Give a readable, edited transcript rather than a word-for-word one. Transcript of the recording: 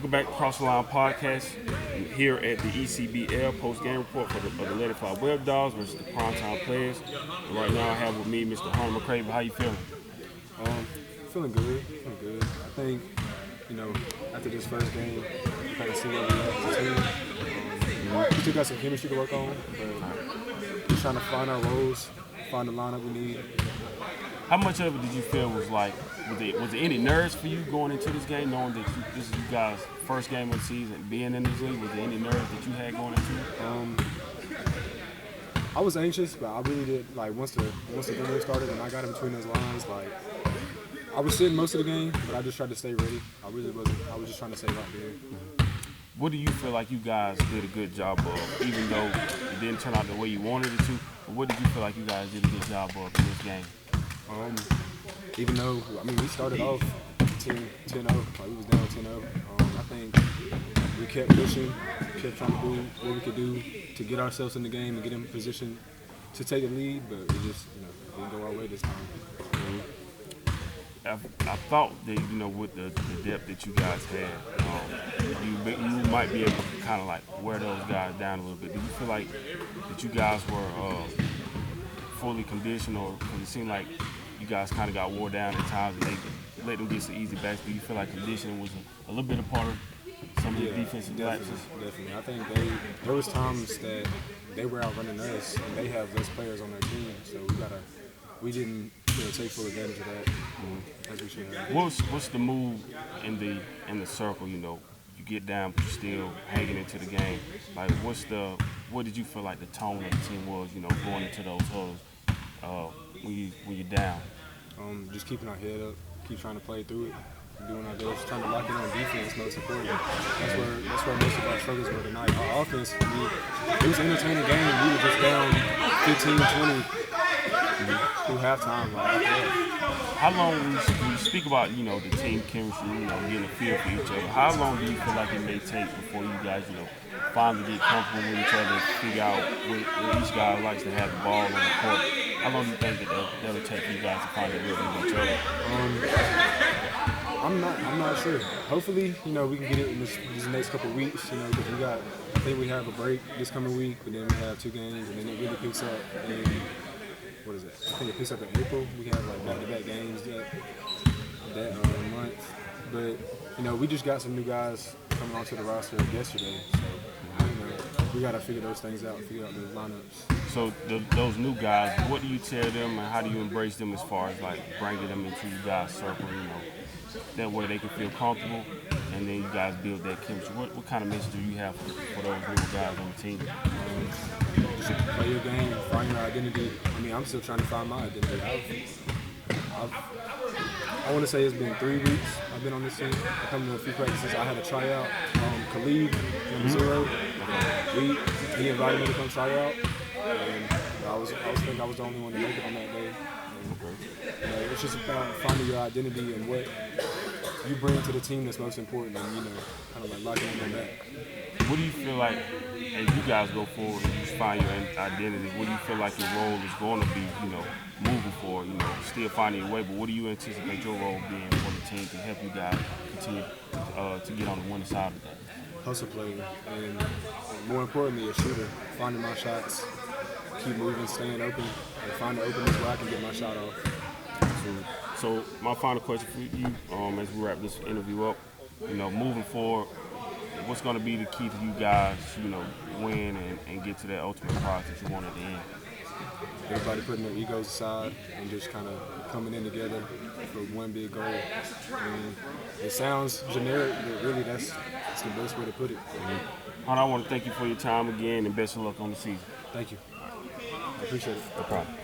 Welcome back to Cross the Line Podcast here at the ECBL post-game report for the Let It Fly WebDogs versus the Primetime Players. And right now I have with me Mr. Hunter Mccravy. How you feeling? Feeling good. I think, after this first game, we kind of see where we are as a team. We still got some chemistry to work on, but just trying to find our roles, find the lineup we need. How much of it did you feel was there any nerves for you going into this game, knowing that this is you guys' first game of the season, being in this league? Was there any nerves that you had going into it? I was anxious, but I really did, once the game started and I got in between those lines, I was sitting most of the game, but I just tried to stay ready. I really wasn't. I was just trying to stay right there. What do you feel like you guys did a good job of, even though it didn't turn out the way you wanted it to? But what did you feel like you guys did a good job of in this game? Even though, we started off 10-0, we was down 10-0. I think we kept pushing, kept trying to do what we could do to get ourselves in the game and get in position to take the lead, but it just, didn't go our way this time. I thought that, with the depth that you guys had, you might be able to kind of wear those guys down a little bit. Do you feel like that you guys were fully conditioned, or because it seemed like you guys kind of got wore down at times and they let them get some easy backs? Do you feel like conditioning was a little bit a part of some of the defensive lapses? Definitely. I think there was times that they were out running us and they have less players on their team, so we didn't take full advantage of that as we should have. What's the move in the circle? You get down, but you're still hanging into the game. What did you feel like the tone of the team was? Going into those huddles when you're down. Just keeping our head up, keep trying to play through it, doing our best, trying to lock in on defense most important. That's where most of our struggles were tonight. Our offense, it was an entertaining game. We were just down 15-20 through halftime. How long, when you speak about, the team chemistry, getting a feel for each other, how long do you feel like it may take before you guys, finally get comfortable with each other, figure out where each guy likes to have the ball on the court? How long do you think that'll take you guys to find a rhythm with each other? I'm not sure. Hopefully, we can get it in these next couple of weeks, because I think we have a break this coming week, but then we have 2 games, and then it really picks up in, what is it? I think it picks up in April. We have back-to-back games that month. But, we just got some new guys coming onto the roster yesterday, so we got to figure those things out, figure out those lineups. So those new guys, what do you tell them and how do you embrace them as far as bringing them into you guys' circle, that way they can feel comfortable and then you guys build that chemistry? What kind of message do you have for those new guys on the team? Just play your game, find your identity. I'm still trying to find my identity. I want to say it's been 3 weeks I've been on this team. I come to a few practices. I had a tryout. Khalid from Zero, he invited me to come try out. And I think I was the only one to make it on that day. And, it's just about finding your identity and what you bring to the team that's most important, and kind of locking in on that. What do you feel like as you guys go forward and you find your identity? What do you feel like your role is going to be? Moving forward, still finding your way. But what do you anticipate your role being for the team to help you guys continue to get on the winning side of that? Hustle player, and more importantly, a shooter. Finding my shots, keep moving, staying open, and find the openness where I can get my shot off. So my final question for you, as we wrap this interview up, moving forward, what's going to be the key to you guys, win and get to that ultimate prize that you want at the end? Everybody putting their egos aside and just kind of coming in together for one big goal. It sounds generic, but really that's the best way to put it. I want to thank you for your time again and best of luck on the season. Thank you. I appreciate it. No problem.